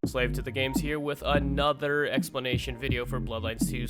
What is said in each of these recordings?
Slave to the Games here with another explanation video for Bloodlines 2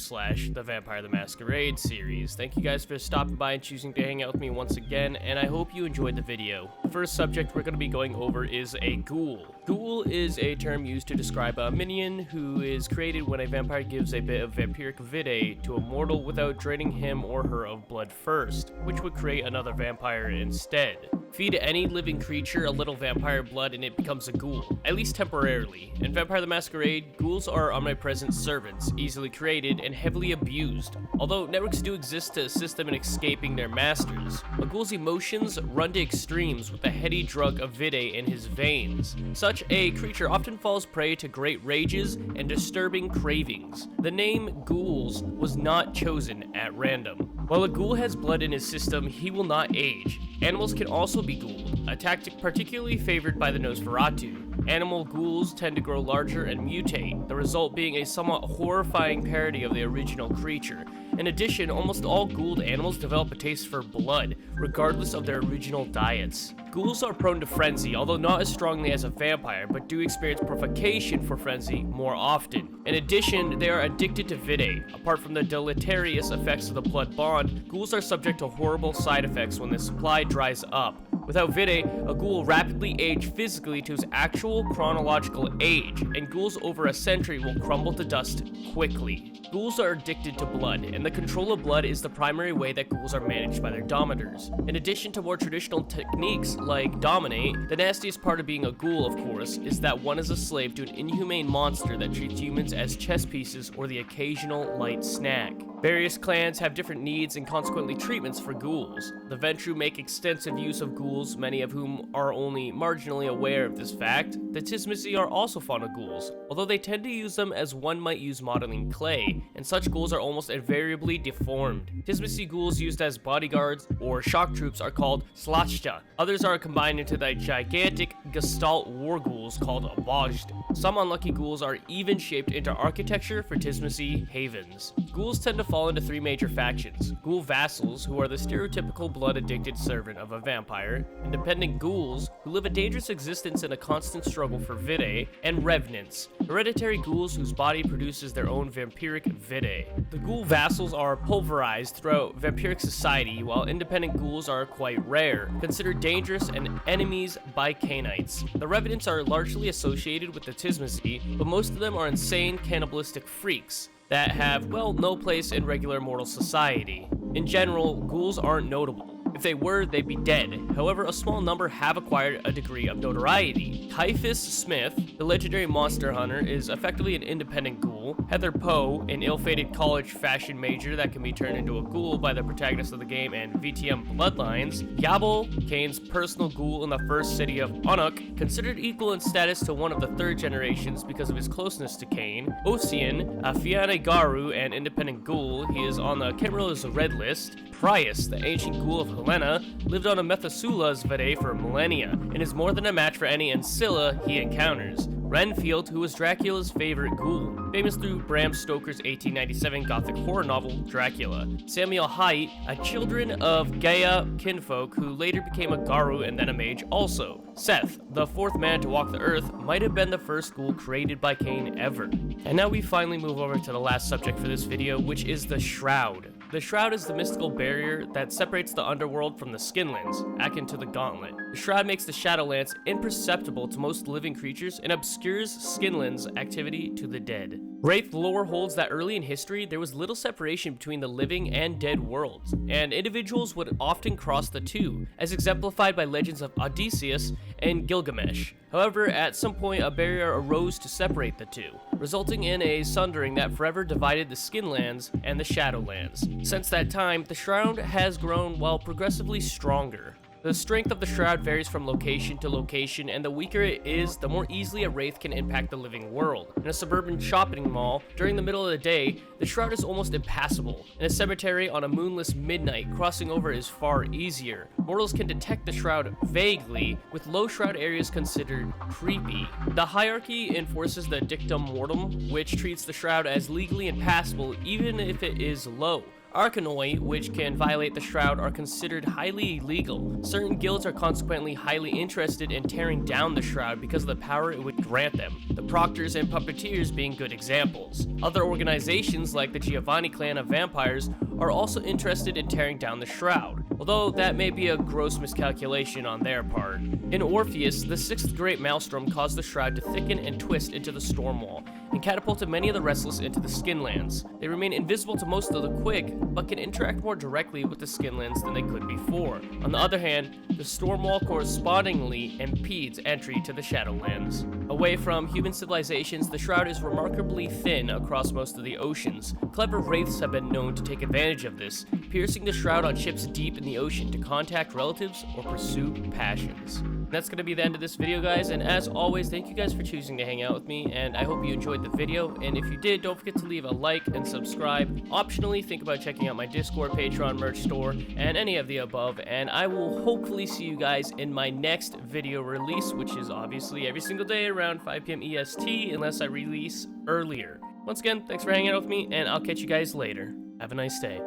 / the Vampire the Masquerade series. Thank you guys for stopping by and choosing to hang out with me once again, and I hope you enjoyed the video. The first subject we're going to be going over is a ghoul. Ghoul is a term used to describe a minion who is created when a vampire gives a bit of vampiric vitae to a mortal without draining him or her of blood first, which would create another vampire instead. Feed any living creature a little vampire blood and it becomes a ghoul, at least temporarily. In Vampire the Masquerade, ghouls are omnipresent servants, easily created and heavily abused, although networks do exist to assist them in escaping their masters. A ghoul's emotions run to extremes with the heady drug of vitae in his veins. Such a creature often falls prey to great rages and disturbing cravings. The name ghouls was not chosen at random. While a ghoul has blood in his system, he will not age. Animals can also be ghouled, a tactic particularly favored by the Nosferatu. Animal ghouls tend to grow larger and mutate, the result being a somewhat horrifying parody of the original creature. In addition, almost all ghouled animals develop a taste for blood, regardless of their original diets. Ghouls are prone to frenzy, although not as strongly as a vampire, but do experience provocation for frenzy more often. In addition, they are addicted to vitae. Apart from the deleterious effects of the blood bond, ghouls are subject to horrible side effects when the supply dries up. Without vitae, a ghoul will rapidly age physically to his actual chronological age, and ghouls over a century will crumble to dust quickly. Ghouls are addicted to blood, and the control of blood is the primary way that ghouls are managed by their dominators. In addition to more traditional techniques like dominate, the nastiest part of being a ghoul, of course, is that one is a slave to an inhumane monster that treats humans as chess pieces or the occasional light snack. Various clans have different needs and consequently treatments for ghouls. The Ventru make extensive use of ghouls, many of whom are only marginally aware of this fact. The Tismisi are also fond of ghouls, although they tend to use them as one might use modeling clay, and such ghouls are almost invariably deformed. Tismisi ghouls used as bodyguards or shock troops are called slachta. Others are combined into the gigantic gestalt war ghouls called vajd. Some unlucky ghouls are even shaped into architecture for Tismisi havens. Ghouls tend to fall into three major factions: ghoul vassals, who are the stereotypical blood-addicted servant of a vampire; independent ghouls, who live a dangerous existence in a constant struggle for vitae; and revenants, hereditary ghouls whose body produces their own vampiric vitae. The ghoul vassals are pulverized throughout vampiric society, while independent ghouls are quite rare, considered dangerous and enemies by canites. The revenants are largely associated with the Tismisi, but most of them are insane cannibalistic freaks that have, well, no place in regular mortal society. In general, ghouls aren't notable. If they were, they'd be dead. However, a small number have acquired a degree of notoriety. Caiaphas Smith, the legendary monster hunter, is effectively an independent ghoul. Heather Poe, an ill-fated college fashion major that can be turned into a ghoul by the protagonist of the game and VTM Bloodlines. Yabel, Kane's personal ghoul in the first city of Unuk, considered equal in status to one of the third generations because of his closeness to Kane. Ossian, a Fianna Garu and independent ghoul, he is on the Camarill's red list. Prius, the ancient ghoul of Helena, lived on a Methuselah's vitae for millennia, and is more than a match for any Ancilla he encounters. Renfield, who was Dracula's favorite ghoul, famous through Bram Stoker's 1897 gothic horror novel, Dracula. Samuel Haidt, a children of Gaia kinfolk who later became a Garu and then a mage also. Seth, the fourth man to walk the earth, might have been the first ghoul created by Cain ever. And now we finally move over to the last subject for this video, which is the Shroud. The Shroud is the mystical barrier that separates the underworld from the Skinlands, akin to the Gauntlet. The Shroud makes the Shadowlands imperceptible to most living creatures and obscures Skinlands' activity to the dead. Wraith lore holds that early in history, there was little separation between the living and dead worlds, and individuals would often cross the two, as exemplified by legends of Odysseus and Gilgamesh. However, at some point a barrier arose to separate the two, resulting in a sundering that forever divided the Skinlands and the Shadowlands. Since that time, the Shroud has grown while progressively stronger. The strength of the Shroud varies from location to location, and the weaker it is, the more easily a wraith can impact the living world. In a suburban shopping mall, during the middle of the day, the Shroud is almost impassable. In a cemetery on a moonless midnight, crossing over is far easier. Mortals can detect the Shroud vaguely, with low Shroud areas considered creepy. The hierarchy enforces the dictum mortem, which treats the Shroud as legally impassable even if it is low. Arcanoi, which can violate the Shroud, are considered highly illegal. Certain guilds are consequently highly interested in tearing down the Shroud because of the power it would grant them, the Proctors and Puppeteers being good examples. Other organizations like the Giovanni clan of vampires are also interested in tearing down the Shroud, although that may be a gross miscalculation on their part. In Orpheus, the 6th Great Maelstrom caused the Shroud to thicken and twist into the storm wall, and catapulted many of the Restless into the Skinlands. They remain invisible to most of the Quick, but can interact more directly with the Skinlands than they could before. On the other hand, the storm wall correspondingly impedes entry to the Shadowlands. Away from human civilizations, the Shroud is remarkably thin across most of the oceans. Clever wraiths have been known to take advantage of this, piercing the Shroud on ships deep in the ocean to contact relatives or pursue passions. That's going to be the end of this video, guys, and as always, thank you guys for choosing to hang out with me, and I hope you enjoyed the video, and if you did, don't forget to leave a like and subscribe. Optionally, think about checking out my Discord, Patreon, merch store, and any of the above, and I will hopefully see you guys in my next video release, which is obviously every single day around 5 p.m. EST, unless I release earlier. Once again, thanks for hanging out with me, and I'll catch you guys later. Have a nice day.